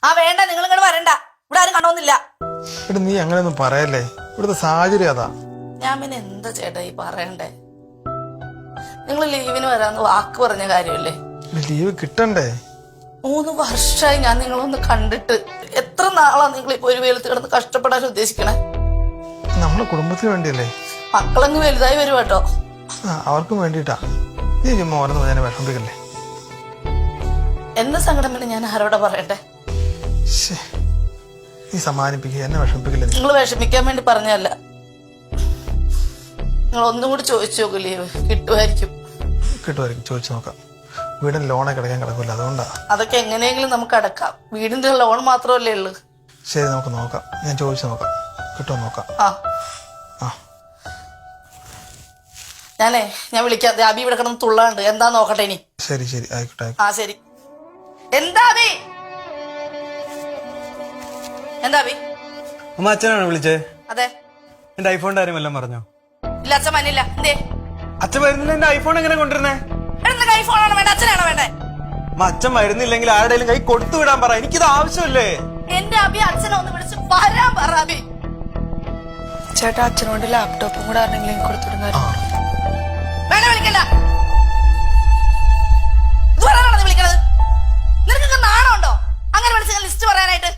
ആ വേണ്ട, നിങ്ങൾ ഇങ്ങോട്ട് വരണ്ട, ഇവിടെ ആരും കണ്ടോന്നില്ല. എടാ നീ അങ്ങനെയൊന്നും പറയല്ലേ, ഇവിടുത്തെ സാഹചര്യം അതാ. ഞാൻ പിന്നെ എന്താ ചേട്ടാ ഈ പറയണ്ടേ? നിങ്ങൾ ലീവിന് വരാന്ന് വാക്ക് പറഞ്ഞ കാര്യമല്ലേ? ലീവ് കിട്ടണ്ടേ? 3 വർഷമായി ഞാൻ നിങ്ങളൊന്ന് കണ്ടിട്ട്. എത്ര നാളാ നിങ്ങൾ ഇപ്പൊ ഒരു വെയിലത്ത് കിടന്ന് കഷ്ടപ്പെടാൻ ഉദ്ദേശിക്കണേ? നമ്മളെ കുടുംബത്തിന് വേണ്ടിയല്ലേ. മക്കളങ്ങ് വലുതായി വരും കേട്ടോ. അവർക്കും വേണ്ടിട്ടാ. നീ ചുമ്മാ ഓരോന്ന് ഞാൻ വിഷമിപ്പിക്കല്ലേ. എന്റെ സങ്കടം പിന്നെ ഞാൻ ആരോടെ പറയട്ടെ? നീ സമാധാനിപ്പിക്കുക, എന്നെ വിഷമിപ്പിക്കില്ല. നിങ്ങൾ വിഷമിക്കാൻ വേണ്ടി പറഞ്ഞല്ല. നിങ്ങൾ ഒന്നും കൂടി ചോദിച്ചു നോക്കൂ, ലീവ് കിട്ടുമായിരിക്കും. കിട്ടുമായിരിക്കും, ചോദിച്ചു നോക്കാം. വീടിന് ലോണെ കിടക്കാൻ കിടക്കില്ല, അതുകൊണ്ടാ. അതൊക്കെ എങ്ങനെയെങ്കിലും നമുക്ക് അടക്കാം. വീടിന്റെ ലോൺ മാത്രമല്ലേ ഉള്ളു. ശരി, നമുക്ക് നോക്കാം. ഞാൻ ചോദിച്ചു നോക്കാം, കിട്ടുമോ നോക്കാം. ഞാൻ വിളിക്കാം. അബി ഇവിടെ കിടന്ന് തുള്ളാണ്ട്, എന്താ നോക്കട്ടെ ഇനി. ശരി ശരി, ആയിക്കോട്ടെ. ശരി. എന്താ അബി? എന്താ അബി? അമ്മ അച്ഛനാണ് വിളിച്ചേ? അതെ. എന്റെ ഐഫോണിന്റെ കാര്യം വല്ലതും പറഞ്ഞോ? ഇല്ല, അച്ഛൻ മനില്ല. എന്തേ അച്ഛൻ വരുന്നില്ല? എന്റെ ഐഫോൺ എങ്ങനെ കൊണ്ടുവരുന്നേ? ഐഫോണാണോ വേണ്ട, അച്ഛനാണോ വേണ്ടേ? അച്ഛൻ വരുന്നില്ലെങ്കിൽ ആരുടെയും കൈ കൊടുത്തു വിടാൻ പറ, എനിക്കിത് ആവശ്യമല്ലേ. എന്റെ അബി അച്ഛനെ ഒന്ന് വിളിച്ച് വരാൻ പറ. അബി ചേട്ടാ, അച്ഛനോട് ലാപ്ടോപ്പും കൂടെ ആരെങ്കിലും കൊടുത്തിടുന്ന വേണ്ട, വിളിക്കണ്ട. ഇതുവരാണോ നീ വിളിക്കണത്? നിനക്കൊക്കെ നാണമുണ്ടോ അങ്ങനെ വിളിച്ച ലിസ്റ്റ് പറയാനായിട്ട്?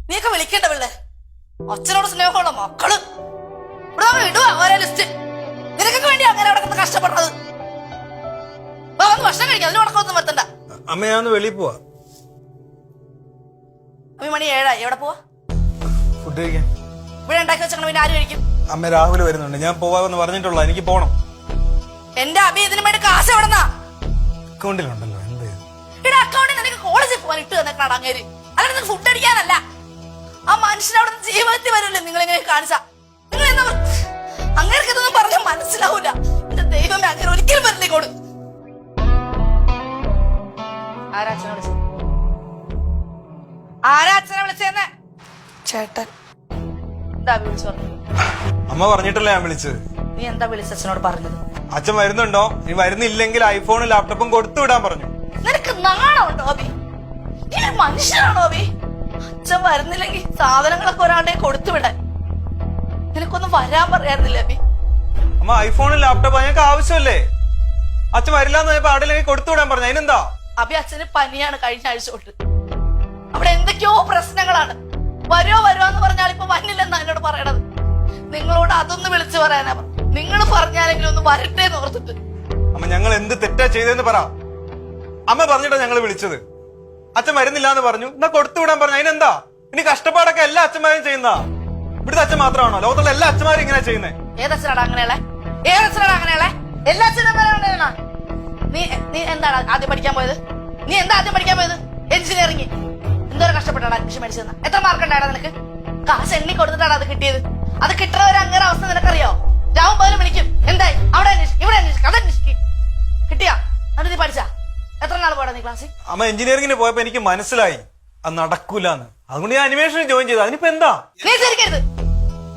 നീയൊക്കെ വിളിക്കണ്ട പിള്ളേ. അച്ഛനോട് സ്നേഹമുള്ള മക്കള് ഇവിടെ ഇടുക ഓരോ ലിസ്റ്റ്. നിനക്കൊക്കെ വേണ്ടി അങ്ങനെ അവിടെ കഷ്ടപ്പെടുന്നത്. ഭക്ഷണം കഴിക്കാം, അതിന് ഉടക്കമൊന്നും വരുത്തണ്ട. അമ്മ ഞാൻ വെളിയിൽ പോവാ. മണി 7 എവിടെ പോവാ? ഫുഡ് കഴിക്കാൻ. ഇവിടെ ഉണ്ടാക്കി വെച്ചാൽ പിന്നെ ആര് കഴിക്കും? അമ്മ രാഹുൽ വരുന്നുണ്ട്, ഞാൻ പോവാന്ന് പറഞ്ഞിട്ടുള്ള. എനിക്ക് പോണം. എന്റെ അബി ഇതിനു വേണ്ടി കാശ് എവിടെന്നാ? അക്കൗണ്ടിലുണ്ടല്ലോ. എന്ത് ഇവിടെ അക്കൗണ്ടിൽ നിനക്ക് കോളേജിൽ പോകാൻ ഇട്ട് തന്നിട്ടാണ് അങ്ങേര്, അല്ലാതെ നിനക്ക് ഫുഡ് അടിക്കാനല്ല. ആ മനുഷ്യൻ അവിടെ ജീവിതത്തിൽ വരില്ലേ നിങ്ങൾ എങ്ങനെ കാണിച്ച? നിങ്ങൾ എന്താ അങ്ങേർക്ക് ഇതൊന്നും പറഞ്ഞാൽ മനസ്സിലാവൂല. എന്റെ ദൈവമേ, അങ്ങനെ ഒരിക്കലും വരില്ലേ ഇങ്ങോട്ട്. ആരാ അച്ഛനെ വിളിച്ചെന്നെ? ചേട്ടൻ. എന്താ വിളിച്ചു പറഞ്ഞു? അമ്മ പറഞ്ഞിട്ടല്ലേ ഞാൻ വിളിച്ചത്. നീ എന്താ വിളിച്ച അച്ഛനോട് പറഞ്ഞത്? അച്ഛൻ വരുന്നുണ്ടോ? നീ വരുന്നില്ലെങ്കിൽ ഐഫോണും ലാപ്ടോപ്പും കൊടുത്തു വിടാൻ പറഞ്ഞു. നിനക്ക് നാണമുണ്ടോ അബി? നീ ഒരു മനുഷ്യനാണോ അബി? അച്ഛൻ വരുന്നില്ലെങ്കിൽ സാധനങ്ങളൊക്കെ ഒരാളുടെ കൊടുത്തു വിടാൻ നിനക്കൊന്നും വരാൻ പറയാറില്ല അബി? അമ്മ ഐഫോണും ലാപ്ടോപ്പും ഞങ്ങൾക്ക് ആവശ്യമല്ലേ. അച്ഛൻ വരില്ലാന്ന് പറഞ്ഞപ്പോ ആടെങ്കിലും കൊടുത്തു വിടാൻ പറഞ്ഞു. അതിനെന്താ? അബി അച്ഛന് പനിയാണ് കഴിഞ്ഞ ആഴ്ച തൊട്ട്. അവിടെ എന്തൊക്കെയോ പ്രശ്നങ്ങളാണ്. വരുമോ എന്ന് പറഞ്ഞാൽ ഇപ്പൊ വന്നില്ലെന്നാ എന്നോട് പറയണത്. നിങ്ങളോട് അതൊന്ന് വിളിച്ചു പറയാനാ. നിങ്ങൾ പറഞ്ഞാലെങ്കിലും ഒന്ന് വരട്ടെ എന്ന് ഓർത്തിട്ട്. അമ്മ ഞങ്ങൾ എന്ത് തെറ്റാ ചെയ്തെന്ന് പറ. അമ്മ പറഞ്ഞിട്ടാ ഞങ്ങൾ വിളിച്ചത്. അച്ഛൻ വരുന്നില്ല എന്ന് പറഞ്ഞു, എന്നാ കൊടുത്തു വിടാൻ പറഞ്ഞു. അതിനെന്താ? ഇനി കഷ്ടപ്പാടൊക്കെ എല്ലാ അച്ഛന്മാരും ചെയ്യുന്ന ഇവിടുത്തെ അച്ഛൻ മാത്രമാണോ? ലോകത്തുള്ള എല്ലാ അച്ഛന്മാരും ഇങ്ങനെ ചെയ്യുന്നേ? ഏതച്ഛനാടാ അങ്ങനെയുള്ള? ഏതച്ഛനാടാ അങ്ങനെയുള്ള? എല്ലാ അച്ഛനും നീ എന്താണ് ആദ്യം പഠിക്കാൻ പോയത്? നീ എന്താ ആദ്യം പഠിക്കാൻ പോയത്? എഞ്ചിനീയറിംഗ്. എന്തോരം കഷ്ടപ്പെട്ടാണ് അഡ്മിഷൻ മേടിച്ചത്? എത്ര മാർക്ക് ഉണ്ടായിരുന്നു നിനക്ക്? കാശ് എണ്ണി കൊടുത്തിട്ടാണ് അത് കിട്ടിയത്. അത് കിട്ടുന്നവരെ അങ്ങനെ അവസ്ഥ നിനക്കറിയോ? രാവും പോലും വിളിക്കും, എന്തായി അവിടെ അന്വേഷിക്കും, ഇവിടെ അന്വേഷിക്കും, അത് അന്വേഷിക്കും. കിട്ടിയാ? എന്നിട്ട് നീ പഠിച്ചാ? എത്ര നാൾ പോടാ നീ ക്ലാസ്സിൽ? അമ്മ എഞ്ചിനീയറിംഗിന് പോയപ്പോ എനിക്ക് മനസ്സിലായി അത് നടക്കൂലെന്ന്. അതുകൊണ്ട് ഞാൻ അനിമേഷനിൽ ജോയിൻ ചെയ്തു. അതിനിപ്പോ എന്താ? നീ ചിരിക്കരുത്.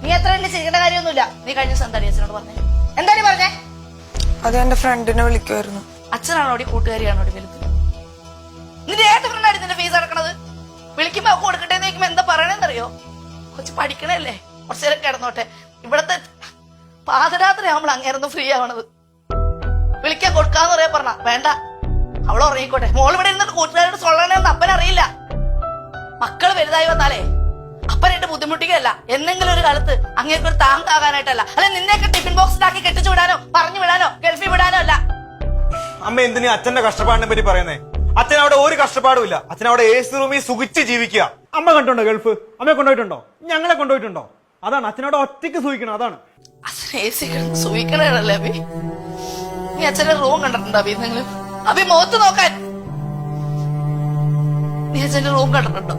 നീ എത്ര എണ്ണി ചിരിക്കേണ്ട കാര്യമൊന്നുമില്ല. നീ കഴിഞ്ഞ ദിവസം എന്താ അച്ഛനോട് പറഞ്ഞേ? എന്താ നീ പറഞ്ഞേ? അത് എന്റെ ഫ്രണ്ടിനെ വിളിക്കുമായിരുന്നു. അച്ഛനാണോ കൂട്ടുകാരിയാണോ വലുത്? നിന്റെ ഏത് ഫ്രണ്ടാണ് നിന്റെ ഫീസ് അടക്കണത്? വിളിക്കുമ്പോ കൊടുക്കട്ടെ എന്ന് ചോദിക്കുമ്പോ എന്താ പറയണെന്നറിയോ? കൊച്ചു പഠിക്കണല്ലേ, കുറച്ചു നേരം കിടന്നോട്ടെ. ഇവിടത്തെ പാതിരാത്രി ആവുമ്പോൾ അങ്ങേരൊന്നും ഫ്രീ ആവണത്. വിളിക്കാൻ കൊടുക്കാന്ന് പറയാ പറഞ്ഞ വേണ്ട, അവളെ ഉറങ്ങിക്കോട്ടെ. മോൾ ഇവിടെ ഇരുന്നിട്ട് കൂട്ടുകാരോട് സൊള്ളണെന്ന് അപ്പനറിയില്ല. മക്കള് വലുതായി വന്നാലേ അപ്പനായിട്ട് ബുദ്ധിമുട്ടിക്കല്ല, എന്തെങ്കിലും ഒരു കാലത്ത് അങ്ങേക്ക് ഒരു താങ്ങാകാനായിട്ടല്ല, അല്ലെ നിന്നെയൊക്കെ ടിഫിൻ ബോക്സിലാക്കി കെട്ടിച്ചു വിടാനോ പറഞ്ഞു വിടാനോ ഗൾഫിൽ വിടാനോ അല്ല. അമ്മ എന്തിനാ അച്ഛന്റെ കഷ്ടപ്പാടിനെ പറ്റി പറയുന്നേ? അച്ഛൻ അവിടെ ഒരു കഷ്ടപ്പാടും ഇല്ല. അച്ഛൻ അവിടെ AC റൂമിൽ സുഖിച്ച് ജീവിക്കുക. അമ്മ കണ്ടുണ്ടോ ഗൾഫ്? അമ്മയെ കൊണ്ടുപോയിട്ടുണ്ടോ? ഞങ്ങളെ കൊണ്ടുപോയിട്ടുണ്ടോ? അതാണ് അച്ഛനവിടെ ഒറ്റയ്ക്ക് സൂഹിക്കണം. അതാണ് അച്ഛൻ AC കിടന്ന് സൂഹിക്കണല്ലേ അബി? നീ അച്ഛന്റെ റൂം കണ്ടിട്ടുണ്ടോ അബി? എന്തെങ്കിലും അബി മുഖത്ത് നോക്കാൻ നീ അച്ഛന്റെ റൂം കണ്ടിട്ടുണ്ടോ?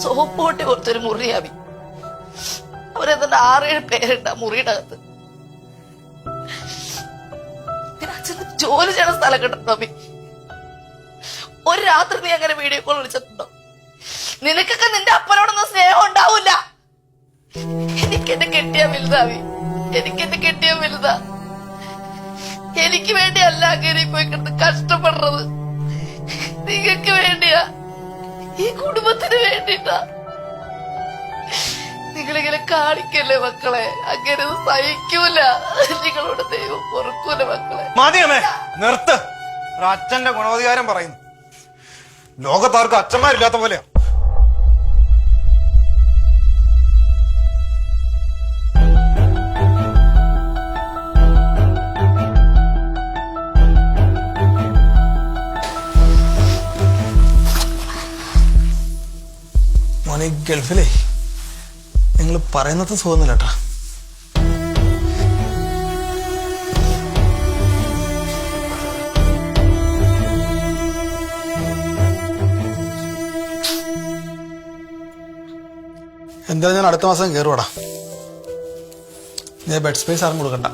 സോപ്പ് പൊട്ടി കൊടുത്തൊരു മുറി അബി. അവരെന്താ 6-7 പേരുണ്ട് ആ മുറിയുടെ അകത്ത്. അച്ഛന് ജോലി ചെയ്യണ സ്ഥലം കിട്ടുണ്ടോ അബി? ഒരു രാത്രി നീ അങ്ങനെ വീഡിയോ കോൾ വിളിച്ചിട്ടുണ്ടോ? നിനക്കൊക്കെ നിന്റെ അപ്പനോടൊന്നും സ്നേഹം ഉണ്ടാവൂല. എനിക്കെന്നെ കെട്ടിയാ വലുതാ അബി, എനിക്കെന്നെ കെട്ടിയാ വലുതാ. എനിക്ക് വേണ്ടിയല്ല അങ്ങനെ പോയി കിടന്ന് കഷ്ടപ്പെടുന്നത്, നിങ്ങൾക്ക് വേണ്ടിയാ. ഈ കുടുംബത്തിന് വേണ്ടിട്ടാ. നിങ്ങളിങ്ങനെ കാണിക്കല്ലേ മക്കളെ, അങ്ങനെ സഹിക്കൂല. നിങ്ങളോട് ദൈവം പൊറുക്കൂല മക്കളെ. മതിയമ്മേ, നിർത്ത്. ഒരു അച്ഛന്റെ ഗുണവധികാരം പറയുന്നു. ലോകത്താർക്ക് അച്ഛന്മാരില്ലാത്ത പോലെയാ. മോനെ ഗൾഫിലേ നിങ്ങൾ പറയുന്നത് സുഖമൊന്നുമില്ല കേട്ടാ. എന്തായാലും ഞാൻ അടുത്ത മാസം കയറുവാടാ. ഞാൻ ബെഡ് സ്പേസ് ആരും കൊടുക്കണ്ട.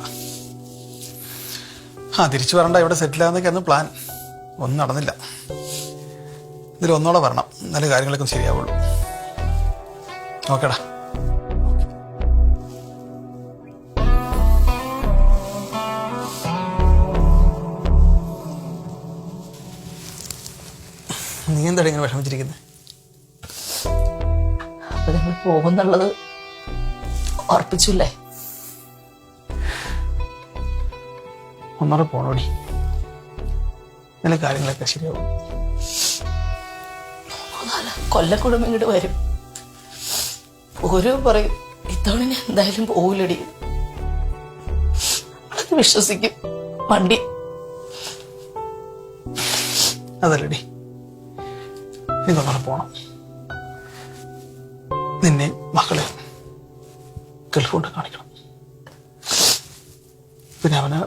തിരിച്ചു വരണ്ട, ഇവിടെ സെറ്റിൽ ആകുന്നൊക്കെയായിരുന്നു പ്ലാൻ. ഒന്നും നടന്നില്ല. ഇതിൽ ഒന്നോടെ വരണം, നല്ല കാര്യങ്ങളൊക്കെ ശരിയാവുള്ളൂ. ഓക്കേടാ. നീ എന്താണ് ഇങ്ങനെ വിഷമിച്ചിരിക്കുന്നത്? അപ്പൊ ഞങ്ങൾ പോകുന്നുള്ളത് ഉറപ്പിച്ചില്ലേ? ഒന്നോടെ പോണോടി, നല്ല കാര്യങ്ങളൊക്കെ ശരിയാവും. കൊല്ലക്കുടുംബം ഇങ്ങോട്ട് വരും. ഓരോ പറയും ഇത്തവണ ഞാൻ എന്തായാലും പോവില്ലടി. അത് വിശ്വസിക്കും വണ്ടി. അതല്ലടി, നീ ഒന്നോടെ പോണം. നിന്നെ മക്കളെ ഗൾഫ് കൊണ്ട് കാണിക്കണം. പിന്നെ അവന്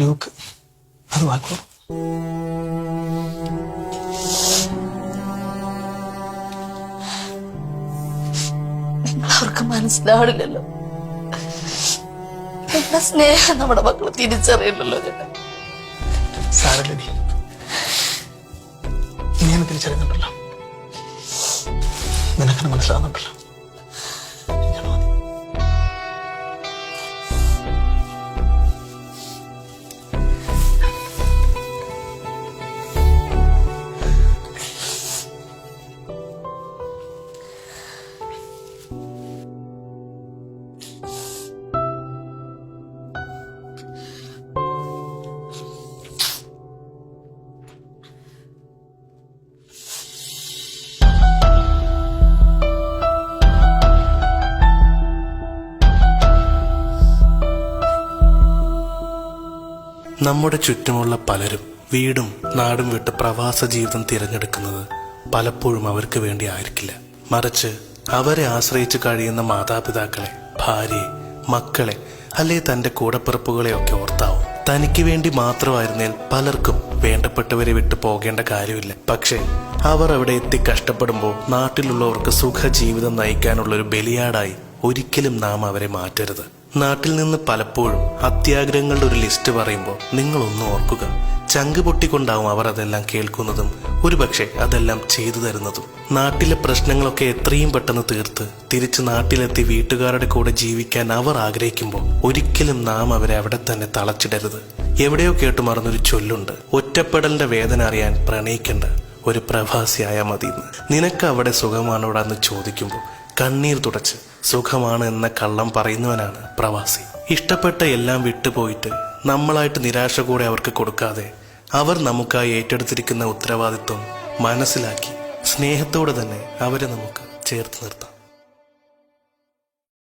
ഡ്യൂക്ക് അത് വാങ്ങിക്കോളും. അവർക്ക് മനസ്സിലാവില്ലല്ലോ. എന്റെ സ്നേഹം നമ്മുടെ മക്കള് തിരിച്ചറിയില്ലല്ലോ ചേട്ടാ. സാരല്ലടി, നീ എന്നെ തിരിച്ചറിയുന്നുണ്ടല്ലോ, നിനക്കെന്നെ മനസ്സിലാവുന്നുണ്ടല്ലോ. നമ്മുടെ ചുറ്റുമുള്ള പലരും വീടും നാടും വിട്ട് പ്രവാസ ജീവിതം തിരഞ്ഞെടുക്കുന്നത് പലപ്പോഴും അവർക്ക് വേണ്ടി ആയിരിക്കില്ല. മറിച്ച് അവരെ ആശ്രയിച്ച് കഴിയുന്ന മാതാപിതാക്കളെ, ഭാര്യയെ, മക്കളെ, അല്ലെ തന്റെ കൂടപ്പിറപ്പുകളെയൊക്കെ ഓർത്താവും. തനിക്ക് വേണ്ടി മാത്രമായിരുന്നേൽ പലർക്കും വേണ്ടപ്പെട്ടവരെ വിട്ടു പോകേണ്ട കാര്യമില്ല. പക്ഷേ അവർ അവിടെ എത്തി കഷ്ടപ്പെടുമ്പോൾ നാട്ടിലുള്ളവർക്ക് സുഖജീവിതം നയിക്കാനുള്ള ഒരു ബലിയാടായി ഒരിക്കലും നാം അവരെ മാറ്റരുത്. നാട്ടിൽ നിന്ന് പലപ്പോഴും അത്യാഗ്രഹങ്ങളുടെ ഒരു ലിസ്റ്റ് പറയുമ്പോൾ നിങ്ങളൊന്നും ഓർക്കുക, ചങ്ക് പൊട്ടിക്കൊണ്ടാവും അവർ അതെല്ലാം കേൾക്കുന്നതും ഒരുപക്ഷെ അതെല്ലാം ചെയ്തു തരുന്നതും. നാട്ടിലെ പ്രശ്നങ്ങളൊക്കെ എത്രയും പെട്ടെന്ന് തീർത്ത് തിരിച്ച് നാട്ടിലെത്തി വീട്ടുകാരുടെ കൂടെ ജീവിക്കാൻ അവർ ആഗ്രഹിക്കുമ്പോൾ ഒരിക്കലും നാം അവരെ അവിടെ തന്നെ തളച്ചിടരുത്. എവിടെയോ കേട്ടു മറന്നൊരു ചൊല്ലുണ്ട്, ഒറ്റപ്പെടലിന്റെ വേദന അറിയാൻ പ്രണയിക്കേണ്ട ഒരു പ്രവാസിയായ മതിയെന്ന്. നിനക്ക് അവിടെ സുഖമാണോടാന്ന് ചോദിക്കുമ്പോൾ കണ്ണീർ തുടച്ച് സുഖമാണ് എന്ന കള്ളം പറയുന്നവനാണ് പ്രവാസി. ഇഷ്ടപ്പെട്ട എല്ലാം വിട്ടുപോയിട്ട് നമ്മളായിട്ട് നിരാശ കൂടെ അവർക്ക് കൊടുക്കാതെ അവർ നമുക്കായി ഏറ്റെടുത്തിരിക്കുന്ന ഉത്തരവാദിത്വം മനസ്സിലാക്കി സ്നേഹത്തോടെ തന്നെ അവരെ നമുക്ക് ചേർത്ത് നിർത്താം.